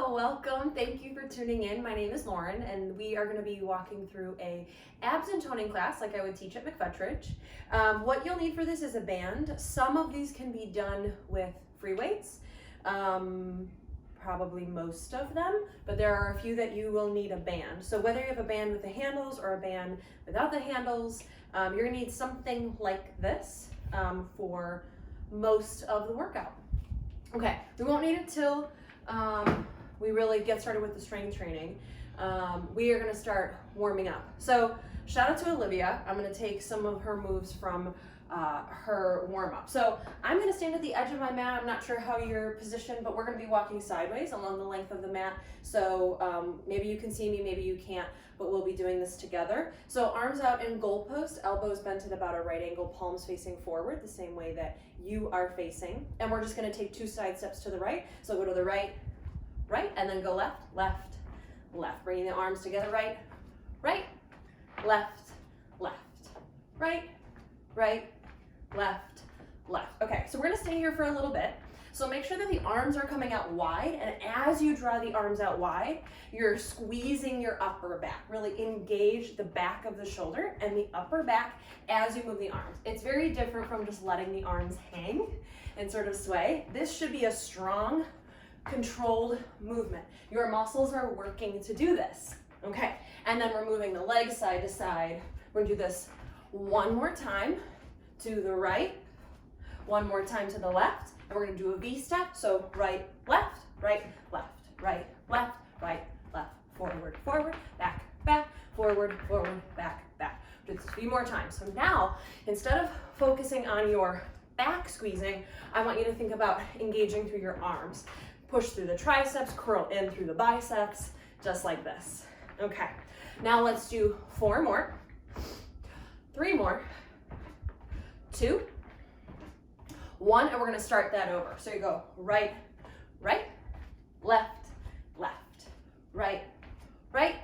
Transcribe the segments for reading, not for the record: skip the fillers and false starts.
welcome. Thank you for tuning in. My name is Lauren, and we are going to be walking through a abs and toning class like I would teach at McFetridge. What you'll need for this is a band. Some of these can be done with free weights, probably most of them, but there are a few that you will need a band. So whether you have a band with the handles or a band without the handles, you're going to need something like this for most of the workout. Okay, we won't need it till we really get started with the strength training. We are going to start warming up. So shout out to Olivia. I'm going to take some of her moves from her warm up. So I'm going to stand at the edge of my mat. I'm not sure how you're positioned, but we're going to be walking sideways along the length of the mat. So maybe you can see me, maybe you can't, but we'll be doing this together. So arms out in goalpost, elbows bent at about a right angle, palms facing forward, the same way that you are facing. And we're just going to take 2 side steps to the right. So go to the right, right, and then go left, left, left. Bringing the arms together, right, right, left, left, right, right, left, left. Okay, so we're gonna stay here for a little bit. So make sure that the arms are coming out wide, and as you draw the arms out wide, you're squeezing your upper back. Really engage the back of the shoulder and the upper back as you move the arms. It's very different from just letting the arms hang and sort of sway. This should be a strong, controlled movement. Your muscles are working to do this, okay? And then we're moving the legs side to side. We're gonna do this one more time to the right, one more time to the left, and we're gonna do a V step. So right, left, right, left, right, left, right, left, forward, forward, back, back, forward, forward, back, back. Do this a few more times. So now, instead of focusing on your back squeezing, I want you to think about engaging through your arms. Push through the triceps, curl in through the biceps, just like this. Okay, now let's do 4 more, 3 more, 2, 1, and we're gonna start that over. So you go right, right, left, left, right, right,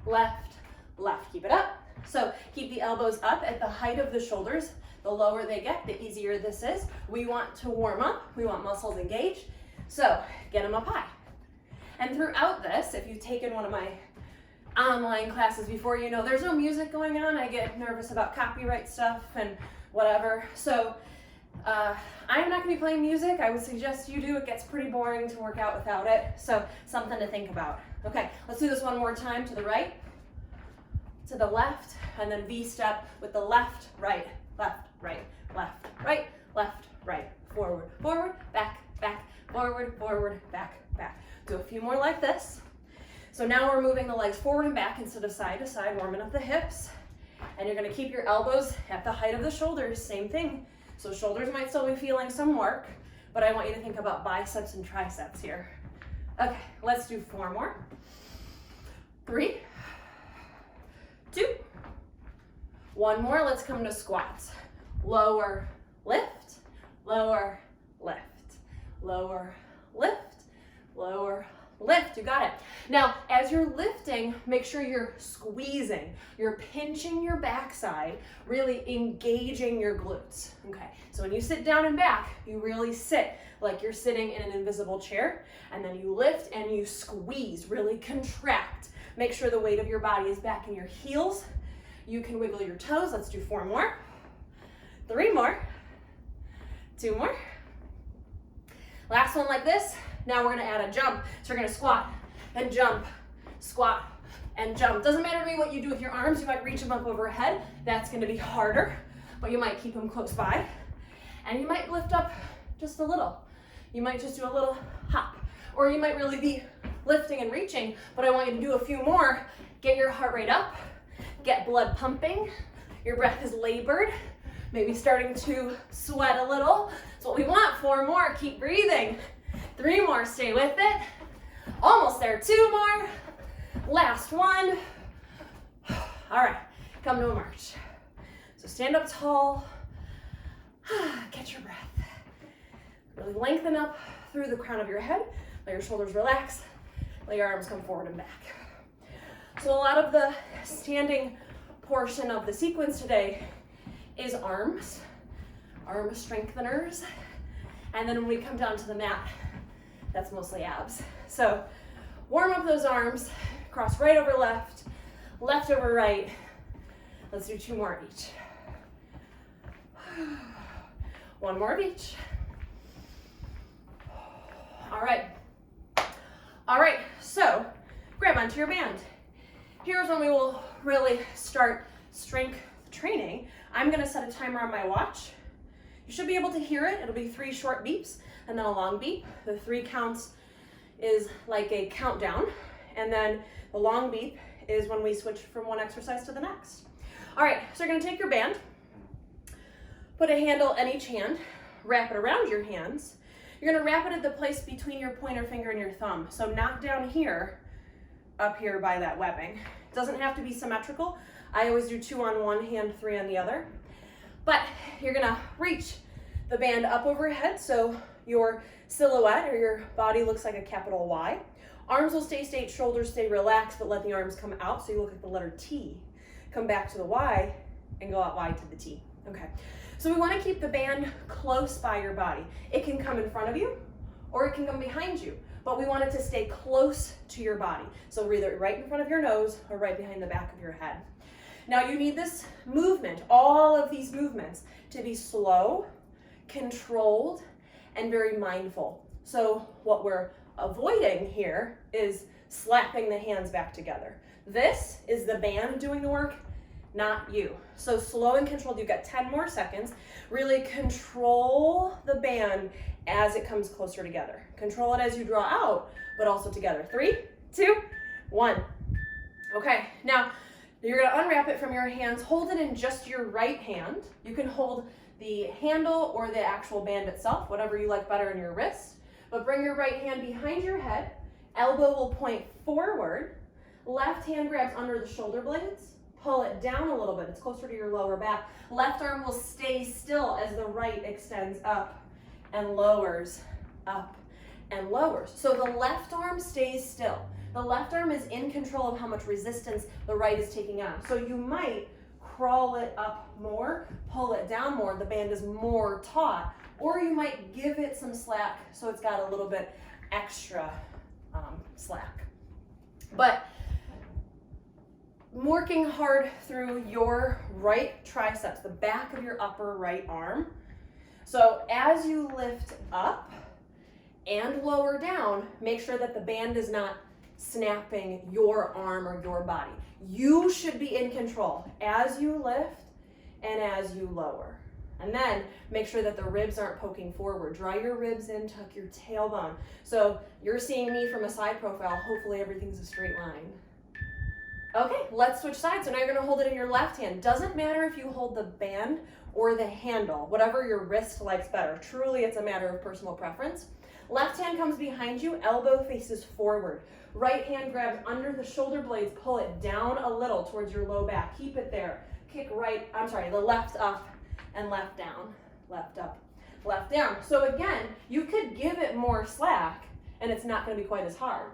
left, left. Keep it up. So keep the elbows up at the height of the shoulders. The lower they get, the easier this is. We want to warm up. We want muscles engaged. So get them up high. And throughout this, if you've taken one of my online classes before, you know there's no music going on. I get nervous about copyright stuff and whatever. So I'm not gonna be playing music. I would suggest you do. It gets pretty boring to work out without it. So something to think about. Okay, let's do this one more time. To the right, to the left, and then V step with the left, right, left, right, left, right, left, right, forward, forward, back, back, forward, forward, back, back. Do a few more like this. So now we're moving the legs forward and back instead of side to side, warming up the hips. And you're gonna keep your elbows at the height of the shoulders, same thing. So shoulders might still be feeling some work, but I want you to think about biceps and triceps here. Okay, let's do 4 more. 3, 2, 1 more. Let's come to squats. Lower, lift, lower, lift, lower, lift, lower, lift. You got it. Now, as you're lifting, make sure you're squeezing. You're pinching your backside, really engaging your glutes. Okay, so when you sit down and back, you really sit like you're sitting in an invisible chair, and then you lift and you squeeze, really contract. Make sure the weight of your body is back in your heels. You can wiggle your toes. Let's do 4 more, 3 more, 2 more. Last one like this. Now we're gonna add a jump. So we're gonna squat and jump, squat and jump. Doesn't matter to me what you do with your arms. You might reach them up overhead. That's gonna be harder, but you might keep them close by. And you might lift up just a little. You might just do a little hop, or you might really be lifting and reaching, but I want you to do a few more. Get your heart rate up, get blood pumping. Your breath is labored, maybe starting to sweat a little. That's what we want. 4 more, keep breathing. 3 more, stay with it. Almost there, 2 more. Last one. All right, come to a march. So stand up tall, catch your breath. Really lengthen up through the crown of your head. Let your shoulders relax. Let your arms come forward and back. So a lot of the standing portion of the sequence today is arms, arm strengtheners. And then when we come down to the mat, that's mostly abs. So Warm up those arms, cross right over left, left over right. Let's do 2 more of each. 1 more of each. All right. All right, so grab onto your band. Here's when we will really start strength training. I'm gonna set a timer on my watch. You should be able to hear it. It'll be 3 short beeps and then a long beep. The 3 counts is like a countdown, and then the long beep is when we switch from one exercise to the next. All right, so you're gonna take your band, put a handle in each hand, wrap it around your hands. You're gonna wrap it at the place between your pointer finger and your thumb. So not down here, up here by that webbing. It doesn't have to be symmetrical. I always do 2 on one hand, 3 on the other. But you're gonna reach the band up overhead so your silhouette or your body looks like a capital Y. Arms will stay straight, shoulders stay relaxed, but let the arms come out so you look like the letter T. Come back to the Y and go out Y to the T. Okay. So we want to keep the band close by your body. It can come in front of you or it can come behind you, but we want it to stay close to your body. So either right in front of your nose or right behind the back of your head. Now you need this movement, all of these movements, to be slow, controlled, and very mindful. So what we're avoiding here is slapping the hands back together. This is the band doing the work, not you. So slow and controlled. You've got 10 more seconds. Really control the band as it comes closer together. Control it as you draw out, but also together. 3, 2, 1. Okay, now you're gonna unwrap it from your hands. Hold it in just your right hand. You can hold the handle or the actual band itself, whatever you like better in your wrist. But bring your right hand behind your head. Elbow will point forward. Left hand grabs under the shoulder blades. Pull it down a little bit. It's closer to your lower back. Left arm will stay still as the right extends up and lowers, up and lowers. So the left arm stays still. The left arm is in control of how much resistance the right is taking on. So you might crawl it up more, pull it down more, the band is more taut, or you might give it some slack so it's got a little bit extra slack. But working hard through your right triceps, the back of your upper right arm. So as you lift up and lower down, make sure that the band is not snapping your arm or your body. You should be in control as you lift and as you lower. And then make sure that the ribs aren't poking forward. Draw your ribs in, tuck your tailbone. So you're seeing me from a side profile. Hopefully everything's a straight line. Okay, let's switch sides. So now you're gonna hold it in your left hand. Doesn't matter if you hold the band or the handle, whatever your wrist likes better. Truly, it's a matter of personal preference. Left hand comes behind you, elbow faces forward. Right hand grabs under the shoulder blades, pull it down a little towards your low back. Keep it there. Kick the left up and left down. Left up, left down. So again, you could give it more slack and it's not gonna be quite as hard.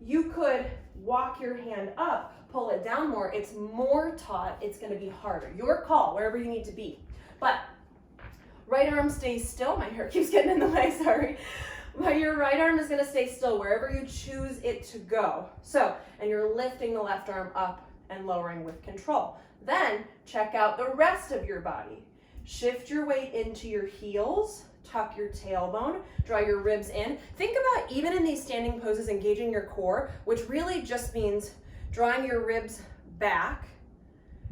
You could walk your hand up, pull it down more. It's more taut, it's gonna be harder. Your call, wherever you need to be. But right arm stays still. My hair keeps getting in the way, sorry. But your right arm is gonna stay still wherever you choose it to go. So, and you're lifting the left arm up and lowering with control. Then check out the rest of your body. Shift your weight into your heels, tuck your tailbone, draw your ribs in. Think about, even in these standing poses, engaging your core, which really just means drawing your ribs back.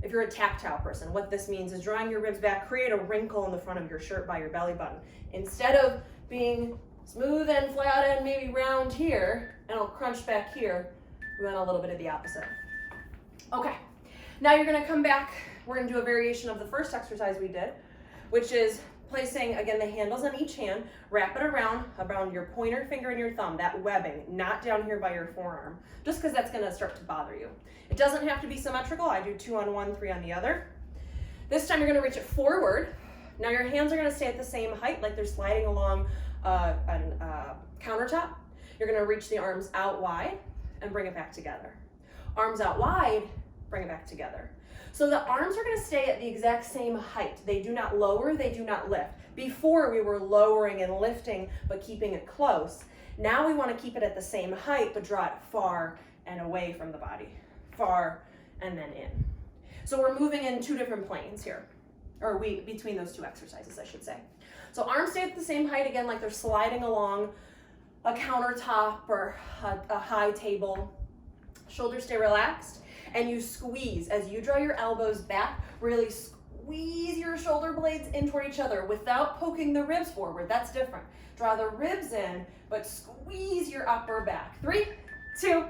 If you're a tactile person, what this means is drawing your ribs back, create a wrinkle in the front of your shirt by your belly button. Instead of being smooth and flat and maybe round here, and it'll crunch back here, we want a little bit of the opposite. Okay, now you're gonna come back. We're gonna do a variation of the first exercise we did, which is placing, again, the handles on each hand, wrap it around your pointer finger and your thumb, that webbing, not down here by your forearm, just because that's gonna start to bother you. It doesn't have to be symmetrical. I do 2 on one, 3 on the other. This time you're gonna reach it forward. Now your hands are gonna stay at the same height, like they're sliding along a countertop. You're gonna reach the arms out wide and bring it back together. Arms out wide, bring it back together. So the arms are gonna stay at the exact same height. They do not lower, they do not lift. Before we were lowering and lifting, but keeping it close. Now we want to keep it at the same height, but draw it far and away from the body. Far and then in. So we're moving in two different planes here, or between those two exercises, I should say. So arms stay at the same height again, like they're sliding along a countertop or a high table. Shoulders stay relaxed, and you squeeze as you draw your elbows back. Really squeeze your shoulder blades in toward each other without poking the ribs forward. That's different. Draw the ribs in, but squeeze your upper back. 3, 2,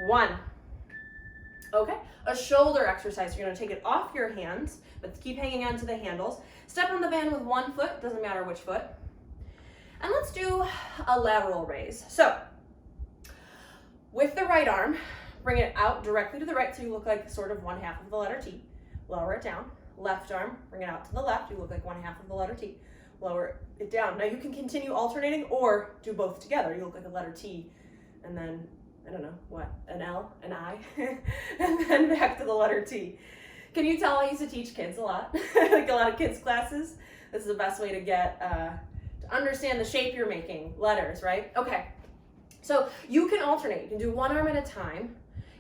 1. Okay, a shoulder exercise. You're gonna take it off your hands, but keep hanging on to the handles. Step on the band with one foot, doesn't matter which foot. And let's do a lateral raise. So, with the right arm, bring it out directly to the right so you look like sort of one half of the letter T. Lower it down. Left arm, bring it out to the left, you look like one half of the letter T. Lower it down. Now you can continue alternating or do both together. You look like a letter T and then, I don't know, what, an L, an I, and then back to the letter T. Can you tell I used to teach kids a lot? Like a lot of kids classes. This is the best way to get, to understand the shape you're making, letters, right? Okay, so you can alternate. You can do one arm at a time.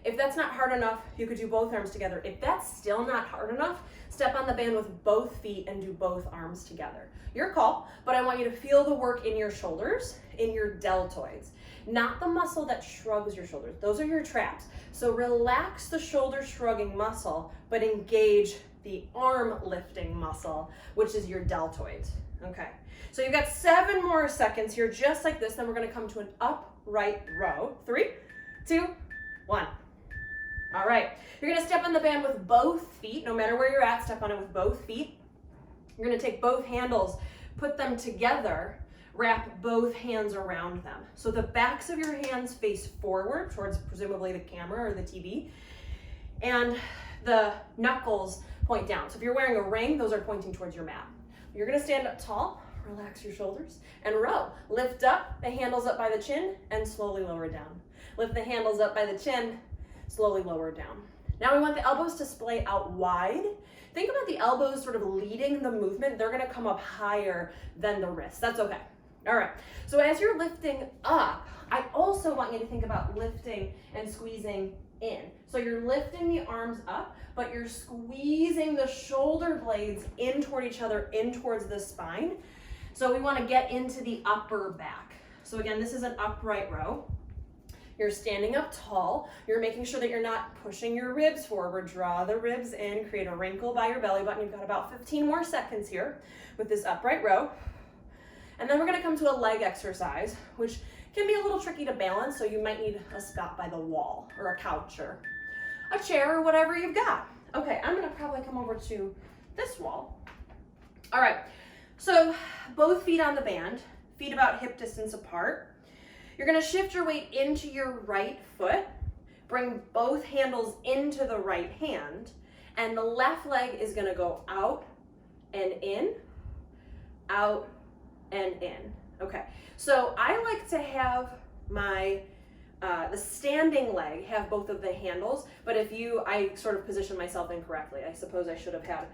If that's not hard enough, you could do both arms together. If that's still not hard enough, step on the band with both feet and do both arms together. Your call, but I want you to feel the work in your shoulders, in your deltoids, not the muscle that shrugs your shoulders. Those are your traps. So relax the shoulder shrugging muscle, but engage the arm lifting muscle, which is your deltoids. Okay, so you've got 7 more seconds here, just like this. Then we're gonna come to an upright row. 3, 2, 1. All right, you're gonna step on the band with both feet. No matter where you're at, step on it with both feet. You're gonna take both handles, put them together, wrap both hands around them. So the backs of your hands face forward towards presumably the camera or the TV, and the knuckles point down. So if you're wearing a ring, those are pointing towards your mat. You're gonna stand up tall, relax your shoulders, and row. Lift up, the handles up by the chin, and slowly lower down. Lift the handles up by the chin, slowly lower down. Now we want the elbows to splay out wide. Think about the elbows sort of leading the movement. They're gonna come up higher than the wrists. That's okay. All right, so as you're lifting up, I also want you to think about lifting and squeezing in. So you're lifting the arms up, but you're squeezing the shoulder blades in toward each other, in towards the spine. So we wanna get into the upper back. So again, this is an upright row. You're standing up tall. You're making sure that you're not pushing your ribs forward. Draw the ribs in, create a wrinkle by your belly button. You've got about 15 more seconds here with this upright row. And then we're gonna come to a leg exercise, which can be a little tricky to balance, so you might need a spot by the wall or a couch or a chair or whatever you've got. Okay, I'm gonna probably come over to this wall. All right, so both feet on the band, feet about hip distance apart. You're gonna shift your weight into your right foot, bring both handles into the right hand, and the left leg is gonna go out and in, out and in. Okay, so I like to have my, the standing leg have both of the handles, but I sort of positioned myself incorrectly. I suppose I should have had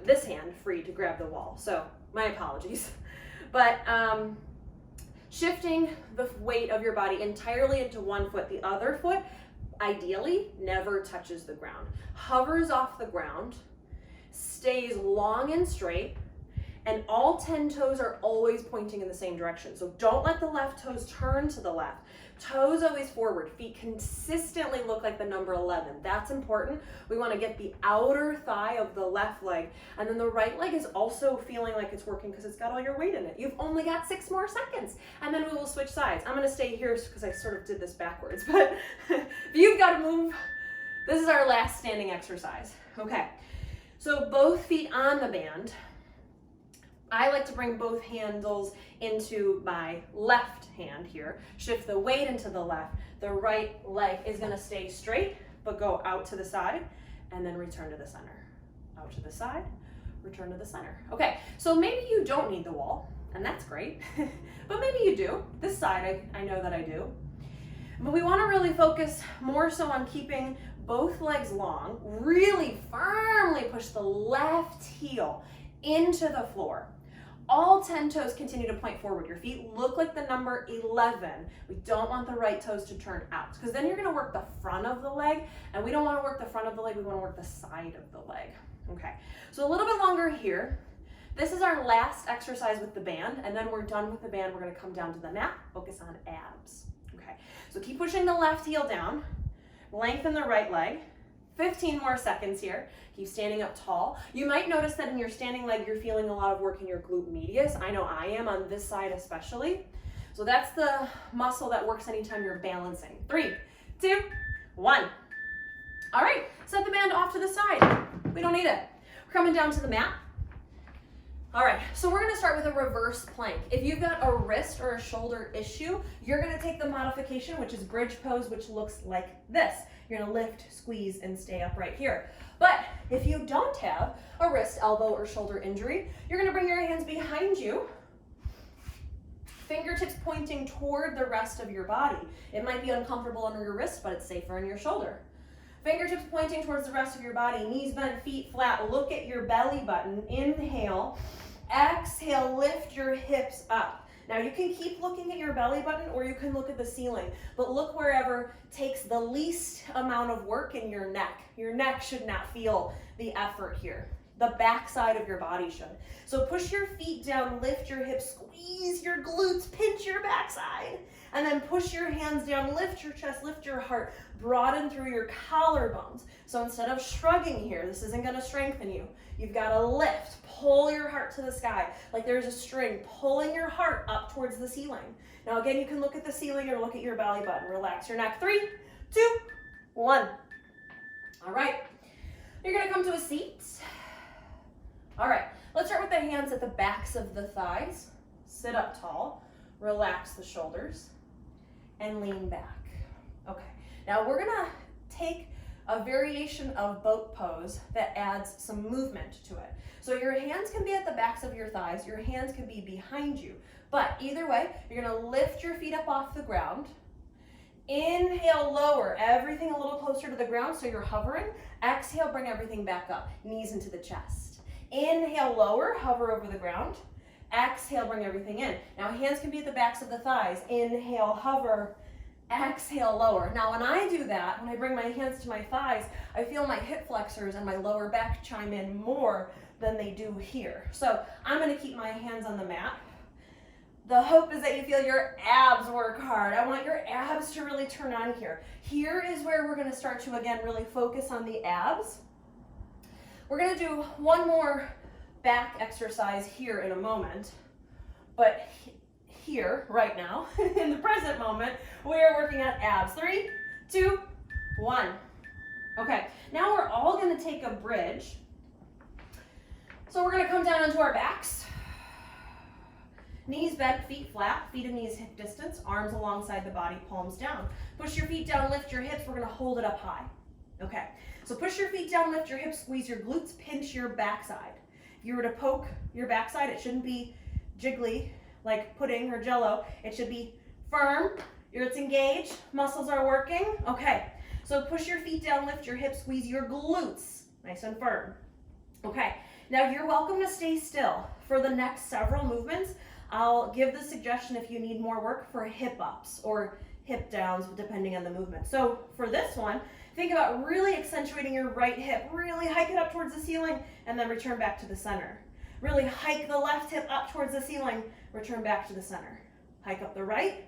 this hand free to grab the wall, so my apologies. But, shifting the weight of your body entirely into one foot. The other foot, ideally, never touches the ground. Hovers off the ground, stays long and straight, and all 10 toes are always pointing in the same direction. So don't let the left toes turn to the left. Toes always forward. Feet consistently look like the number 11. That's important. We want to get the outer thigh of the left leg, and then the right leg is also feeling like it's working because it's got all your weight in it. You've only got 6 more seconds, and then we will switch sides. I'm going to stay here because I sort of did this backwards, but if you've got to move, this is our last standing exercise. Okay, so both feet on the band. I like to bring both handles into my left hand here. Shift the weight into the left. The right leg is gonna stay straight, but go out to the side, and then return to the center. Out to the side, return to the center. Okay, so maybe you don't need the wall, and that's great, but maybe you do. This side, I know that I do. But we wanna really focus more so on keeping both legs long, really firmly push the left heel into the floor. All 10 toes continue to point forward. Your feet look like the number 11. We don't want the right toes to turn out because then you're gonna work the front of the leg, and we don't wanna work the front of the leg, we wanna work the side of the leg. Okay, so a little bit longer here. This is our last exercise with the band, and then we're done with the band. We're gonna come down to the mat, focus on abs. Okay, so keep pushing the left heel down, lengthen the right leg. 15 more seconds here. Keep standing up tall. You might notice that in your standing leg, you're feeling a lot of work in your glute medius. I know I am on this side especially. So that's the muscle that works anytime you're balancing. 3, 2, 1. All right, set the band off to the side. We don't need it. We're coming down to the mat. All right, so we're gonna start with a reverse plank. If you've got a wrist or a shoulder issue, you're gonna take the modification, which is bridge pose, which looks like this. You're gonna lift, squeeze, and stay upright here. But if you don't have a wrist, elbow, or shoulder injury, you're gonna bring your hands behind you, fingertips pointing toward the rest of your body. It might be uncomfortable under your wrist, but it's safer on your shoulder. Fingertips pointing towards the rest of your body, knees bent, feet flat. Look at your belly button. Inhale. Exhale, lift your hips up. Now you can keep looking at your belly button or you can look at the ceiling, but look wherever takes the least amount of work in your neck. Your neck should not feel the effort here. The back side of your body should. So push your feet down, lift your hips, squeeze your glutes, pinch your backside, and then push your hands down, lift your chest, lift your heart, broaden through your collarbones. So instead of shrugging here, this isn't gonna strengthen you. You've gotta lift, pull your heart to the sky, like there's a string, pulling your heart up towards the ceiling. Now again, you can look at the ceiling or look at your belly button. Relax your neck. 3, 2, 1. All right, you're gonna come to a seat. All right, let's start with the hands at the backs of the thighs. Sit up tall, relax the shoulders, and lean back. Okay, now we're gonna take a variation of boat pose that adds some movement to it. So your hands can be at the backs of your thighs, your hands can be behind you, but either way, you're gonna lift your feet up off the ground. Inhale, lower everything a little closer to the ground so you're hovering. Exhale, bring everything back up, knees into the chest. Inhale, lower, hover over the ground. Exhale, bring everything in. Now hands can be at the backs of the thighs. Inhale, hover. Exhale, lower. Now when I do that, when I bring my hands to my thighs, I feel my hip flexors and my lower back chime in more than they do here. So I'm gonna keep my hands on the mat. The hope is that you feel your abs work hard. I want your abs to really turn on here. Here is where we're gonna start to, again, really focus on the abs. We're gonna do one more back exercise here in a moment, but here, right now, in the present moment, we are working on abs. 3, 2, 1. Okay, now we're all gonna take a bridge. So we're gonna come down onto our backs. Knees bent, feet flat, feet and knees hip distance, arms alongside the body, palms down. Push your feet down, lift your hips, we're gonna hold it up high. Okay, so push your feet down, lift your hips, squeeze your glutes, pinch your backside. If you were to poke your backside, it shouldn't be jiggly like pudding or jello. It should be firm, it's engaged, muscles are working. Okay, so push your feet down, lift your hips, squeeze your glutes, nice and firm. Okay, now you're welcome to stay still. For the next several movements, I'll give the suggestion if you need more work for hip ups or hip downs, depending on the movement. So for this one, think about really accentuating your right hip, really hike it up towards the ceiling, and then return back to the center. Really hike the left hip up towards the ceiling, return back to the center. Hike up the right,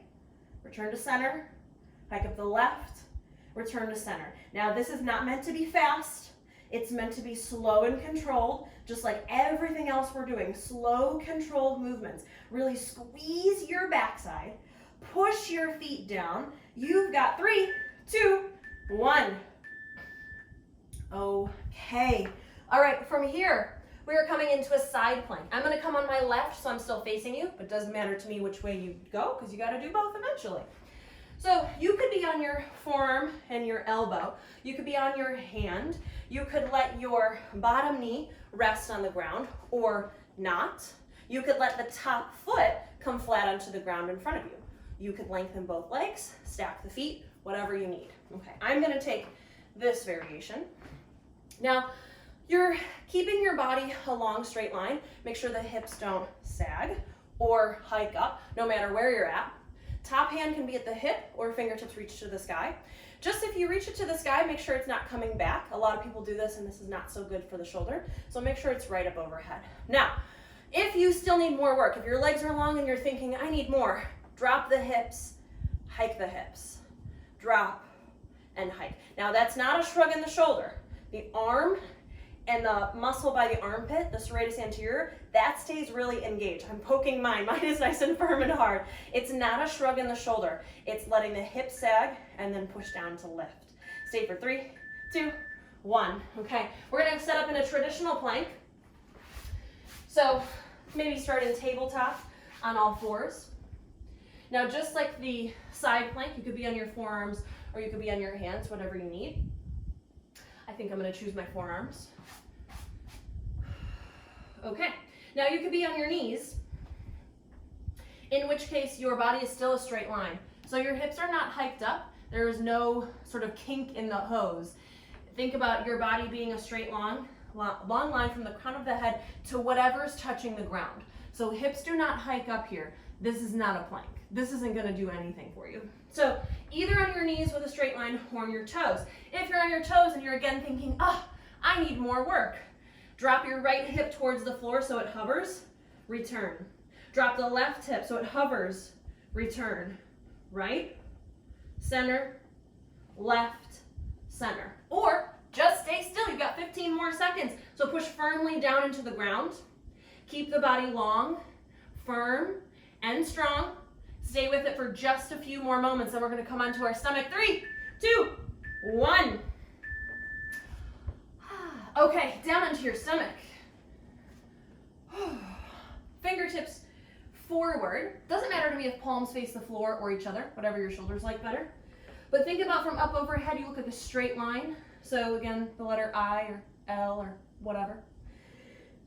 return to center, hike up the left, return to center. Now this is not meant to be fast, it's meant to be slow and controlled, just like everything else we're doing. Slow, controlled movements. Really squeeze your backside, push your feet down. You've got 3, 2, 1. Okay. All right, from here, we are coming into a side plank. I'm gonna come on my left, so I'm still facing you, but it doesn't matter to me which way you go, because you gotta do both eventually. So you could be on your forearm and your elbow. You could be on your hand. You could let your bottom knee rest on the ground or not. You could let the top foot come flat onto the ground in front of you. You could lengthen both legs, stack the feet, whatever you need. Okay, I'm gonna take this variation. Now, You're keeping your body a long straight line. Make sure the hips don't sag or hike up, no matter where you're at. Top hand can be at the hip or fingertips reach to the sky. Just if you reach it to the sky, make sure it's not coming back. A lot of people do this and this is not so good for the shoulder. So make sure it's right up overhead. Now, if you still need more work, if your legs are long and you're thinking, I need more, drop the hips, hike the hips. Drop and hike. Now that's not a shrug in the shoulder. The arm and the muscle by the armpit, the serratus anterior, that stays really engaged. I'm poking mine. Mine is nice and firm and hard. It's not a shrug in the shoulder. It's letting the hip sag and then push down to lift. Stay for 3, 2, 1. Okay, we're gonna set up in a traditional plank. So maybe start in tabletop on all fours. Now just like the side plank, you could be on your forearms or you could be on your hands, whatever you need. I think I'm gonna choose my forearms. Okay, now you could be on your knees, in which case your body is still a straight line. So your hips are not hiked up. There is no sort of kink in the hose. Think about your body being a straight long line from the crown of the head to whatever's touching the ground. So hips do not hike up here. This is not a plank. This isn't gonna do anything for you. So either on your knees with a straight line or on your toes. If you're on your toes and you're again thinking, I need more work, drop your right hip towards the floor so it hovers, return. Drop the left hip so it hovers, return. Right, center, left, center. Or just stay still, you've got 15 more seconds. So push firmly down into the ground. Keep the body long, firm, and strong. Stay with it for just a few more moments, then we're gonna come onto our stomach. 3, 2, 1. Okay, down onto your stomach. Fingertips forward. Doesn't matter to me if palms face the floor or each other, whatever your shoulders like better. But think about from up overhead, you look like a straight line. So again, the letter I or L or whatever.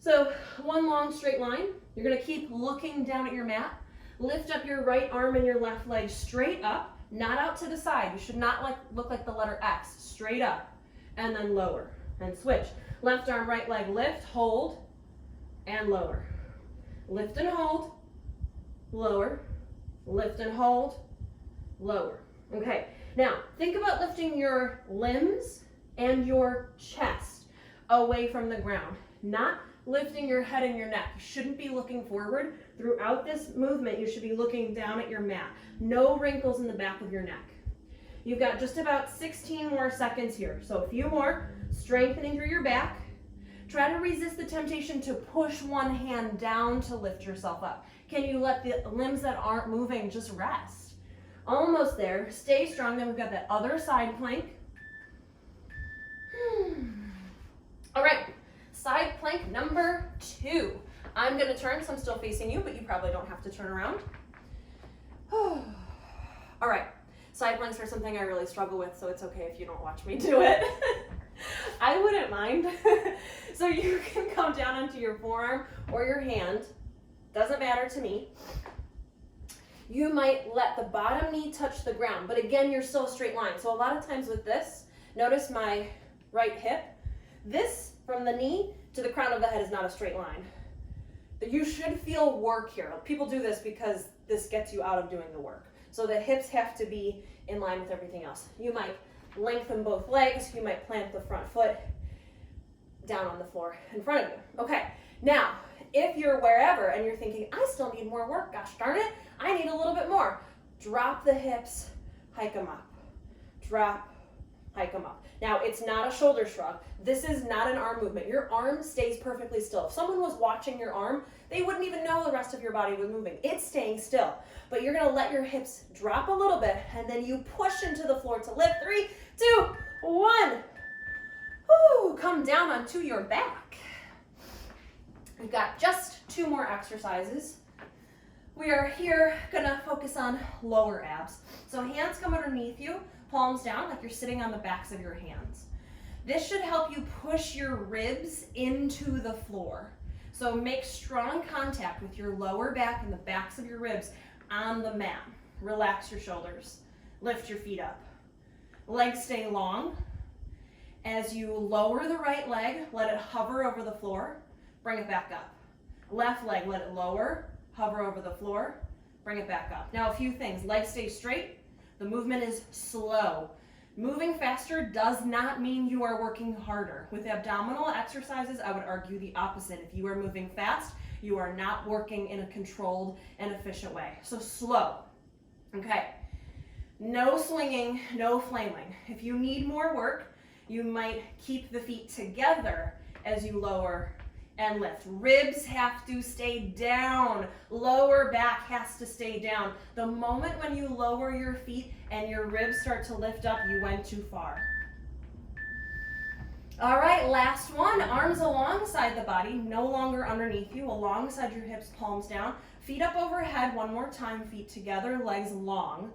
So one long straight line. You're gonna keep looking down at your mat. Lift up your right arm and your left leg straight up, not out to the side. You should not look like the letter X. Straight up, and then lower, and switch. Left arm, right leg, lift, hold, and lower. Lift and hold, lower, lift and hold, lower. Okay, now think about lifting your limbs and your chest away from the ground, not lifting your head and your neck. You shouldn't be looking forward. Throughout this movement, you should be looking down at your mat. No wrinkles in the back of your neck. You've got just about 16 more seconds here. So a few more, strengthening through your back. Try to resist the temptation to push one hand down to lift yourself up. Can you let the limbs that aren't moving just rest? Almost there. Stay strong. Then we've got that other side plank. All right. Side plank number 2. I'm gonna turn because I'm still facing you, but you probably don't have to turn around. All right, side planks are something I really struggle with, so it's okay if you don't watch me do it. I wouldn't mind. So you can come down onto your forearm or your hand, doesn't matter to me. You might let the bottom knee touch the ground, but again, you're still a straight line. So a lot of times with this, notice my right hip. This, from the knee to the crown of the head, is not a straight line. You should feel work here. People do this because this gets you out of doing the work. So the hips have to be in line with everything else. You might lengthen both legs. You might plant the front foot down on the floor in front of you. Okay, now, if you're wherever and you're thinking, I still need more work, gosh darn it, I need a little bit more. Drop the hips, hike them up. Drop, hike them up. Now, it's not a shoulder shrug. This is not an arm movement. Your arm stays perfectly still. If someone was watching your arm, they wouldn't even know the rest of your body was moving. It's staying still. But you're gonna let your hips drop a little bit, and then you push into the floor to lift. 3, 2, 1. Woo, come down onto your back. We've got just 2 more exercises. We are here gonna focus on lower abs. So hands come underneath you, palms down like you're sitting on the backs of your hands. This should help you push your ribs into the floor. So make strong contact with your lower back and the backs of your ribs on the mat. Relax your shoulders. Lift your feet up. Legs stay long. As you lower the right leg, let it hover over the floor, bring it back up. Left leg, let it lower, hover over the floor, bring it back up. Now a few things, legs stay straight, the movement is slow. Moving faster does not mean you are working harder. With abdominal exercises, I would argue the opposite. If you are moving fast, you are not working in a controlled and efficient way. So slow, okay? No swinging, no flailing. If you need more work, you might keep the feet together as you lower and lift. Ribs have to stay down. Lower back has to stay down. The moment when you lower your feet and your ribs start to lift up, you went too far. All right, last one. Arms alongside the body, no longer underneath you, alongside your hips, palms down. Feet up overhead, one more time, feet together, legs long.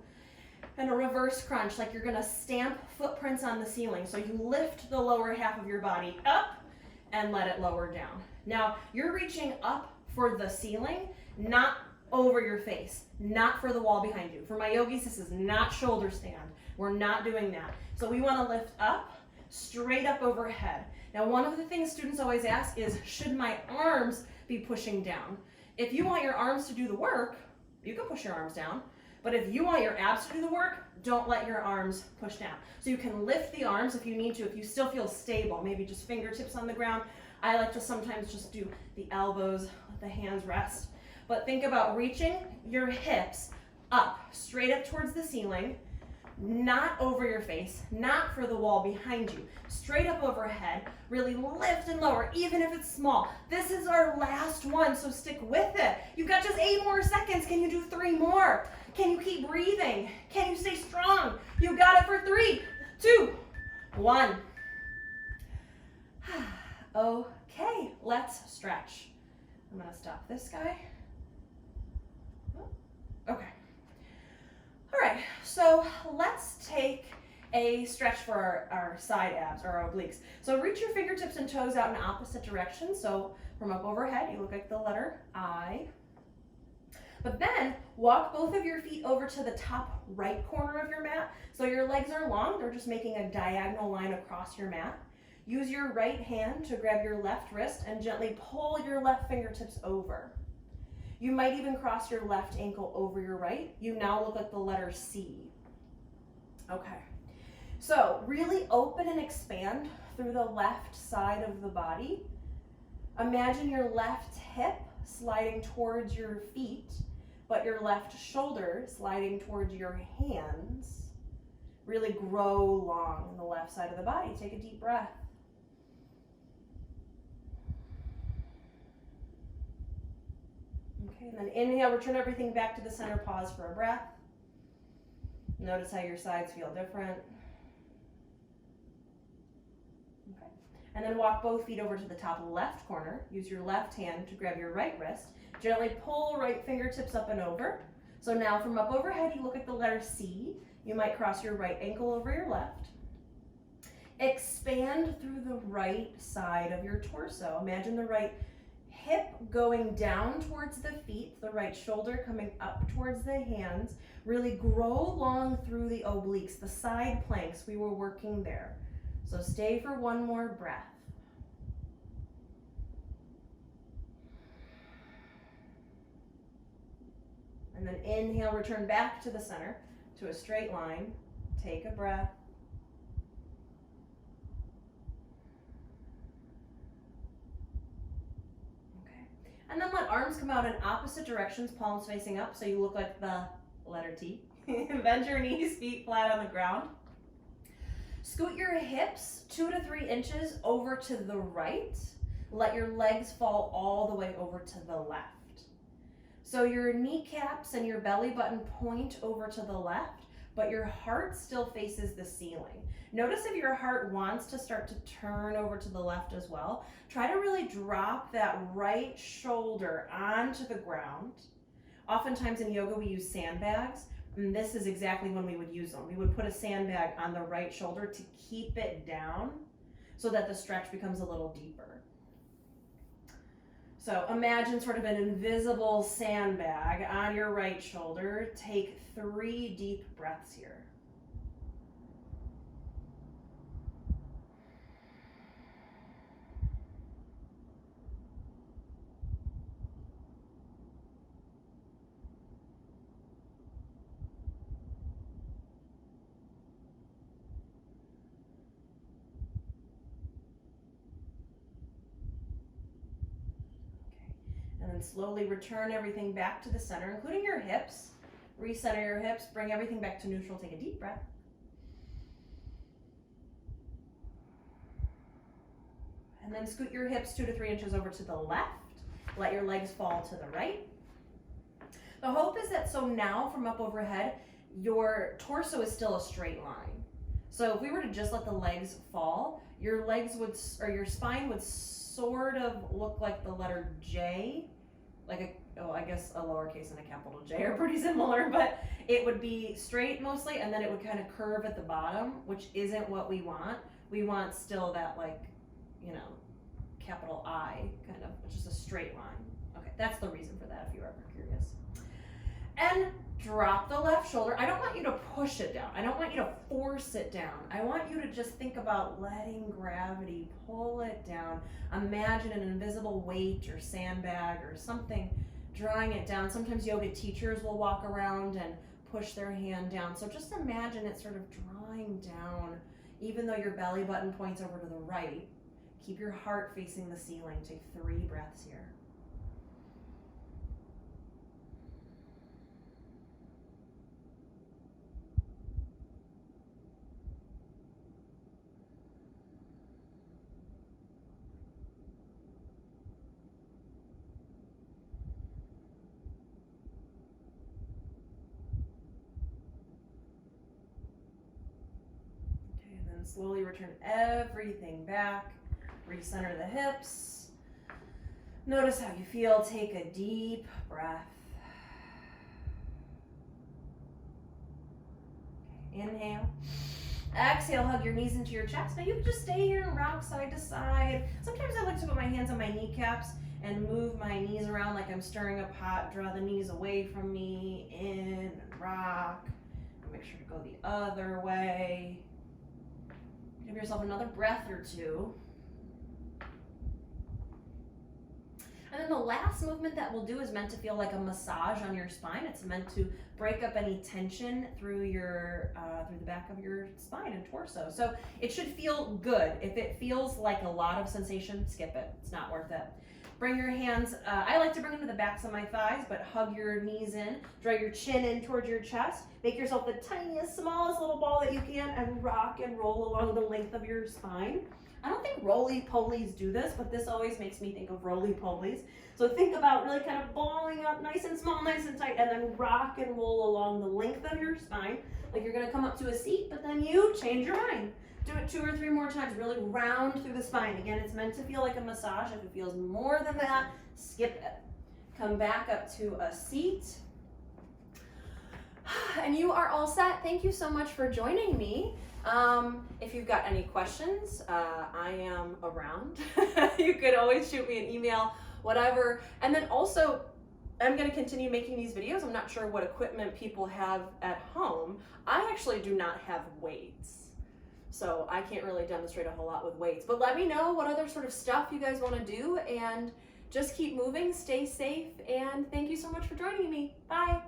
And a reverse crunch, like you're gonna stamp footprints on the ceiling. So you lift the lower half of your body up and let it lower down. Now, you're reaching up for the ceiling, not over your face, not for the wall behind you. For my yogis, this is not shoulder stand. We're not doing that. So we wanna lift up, straight up overhead. Now, one of the things students always ask is, should my arms be pushing down? If you want your arms to do the work, you can push your arms down. But if you want your abs to do the work, don't let your arms push down. So you can lift the arms if you need to, if you still feel stable, maybe just fingertips on the ground. I like to sometimes just do the elbows, let the hands rest. But think about reaching your hips up, straight up towards the ceiling, not over your face, not for the wall behind you, straight up overhead. Really lift and lower, even if it's small. This is our last one, so stick with it. You've got just 8 more seconds. Can you do 3 more? Can you keep breathing? Can you stay strong? You got it for 3, 2, 1. Okay, let's stretch. I'm gonna stop this guy. Okay. All right, so let's take a stretch for our side abs, or our obliques. So reach your fingertips and toes out in opposite directions. So from up overhead, you look like the letter I. But then walk both of your feet over to the top right corner of your mat. So your legs are long, they're just making a diagonal line across your mat. Use your right hand to grab your left wrist and gently pull your left fingertips over. You might even cross your left ankle over your right. You now look like the letter C. Okay, so really open and expand through the left side of the body. Imagine your left hip sliding towards your feet, but your left shoulder sliding towards your hands. Really grow long on the left side of the body. Take a deep breath. Okay, and then inhale, return everything back to the center, pause for a breath. Notice how your sides feel different. Okay, and then walk both feet over to the top left corner. Use your left hand to grab your right wrist. Gently pull right fingertips up and over. So now from up overhead, you look at the letter C. You might cross your right ankle over your left. Expand through the right side of your torso. Imagine the right hip going down towards the feet, the right shoulder coming up towards the hands. Really grow long through the obliques, the side planks. We were working there. So stay for one more breath. And then inhale, return back to the center, to a straight line. Take a breath. Okay. And then let arms come out in opposite directions, palms facing up, so you look like the letter T. Bend your knees, feet flat on the ground. Scoot your hips 2 to 3 inches over to the right. Let your legs fall all the way over to the left. So your kneecaps and your belly button point over to the left, but your heart still faces the ceiling. Notice if your heart wants to start to turn over to the left as well. Try to really drop that right shoulder onto the ground. Oftentimes in yoga we use sandbags, and this is exactly when we would use them. We would put a sandbag on the right shoulder to keep it down so that the stretch becomes a little deeper. So imagine sort of an invisible sandbag on your right shoulder. Take 3 deep breaths here. then slowly return everything back to the center, including your hips. Recenter your hips, bring everything back to neutral. Take a deep breath. And then scoot your hips 2 to 3 inches over to the left. Let your legs fall to the right. The hope is that, so now from up overhead, your torso is still a straight line. So if we were to just let the legs fall, your legs would, or your spine would sort of look like the letter J, like I guess a lowercase and a capital J are pretty similar, but it would be straight mostly, and then it would kind of curve at the bottom, which isn't what we want. We want still that, like, you know, capital I kind of, which is a straight line. Okay, that's the reason for that if you're ever curious. And drop the left shoulder. I don't want you to push it down. I don't want you to force it down. I want you to just think about letting gravity pull it down. Imagine an invisible weight or sandbag or something drawing it down. Sometimes yoga teachers will walk around and push their hand down. So just imagine it sort of drawing down, even though your belly button points over to the right. Keep your heart facing the ceiling. Take 3 breaths here. Okay, and then slowly return everything back. Recenter the hips. Notice how you feel. Take a deep breath. Okay, inhale. Exhale, hug your knees into your chest. Now you can just stay here and rock side to side. Sometimes I like to put my hands on my kneecaps and move my knees around like I'm stirring a pot. Draw the knees away from me, in and rock. And make sure to go the other way. Give yourself another breath or two. And then the last movement that we'll do is meant to feel like a massage on your spine. It's meant to break up any tension through your through the back of your spine and torso. So it should feel good. If it feels like a lot of sensation, skip it. It's not worth it. Bring your hands, I like to bring them to the backs of my thighs, but hug your knees in. Draw your chin in towards your chest. Make yourself the tiniest, smallest little ball that you can and rock and roll along the length of your spine. I don't think roly-polies do this, but this always makes me think of roly-polies. So think about really kind of balling up nice and small, nice and tight, and then rock and roll along the length of your spine. Like you're gonna come up to a seat, but then you change your mind. Do it 2 or 3 more times, really round through the spine. Again, it's meant to feel like a massage. If it feels more than that, skip it. Come back up to a seat. And you are all set. Thank you so much for joining me. If you've got any questions, I am around. You could always shoot me an email, whatever. And then also, I'm going to continue making these videos. I'm not sure what equipment people have at home. I actually do not have weights, so I can't really demonstrate a whole lot with weights. But let me know what other sort of stuff you guys want to do, and just keep moving, stay safe, and thank you so much for joining me. Bye.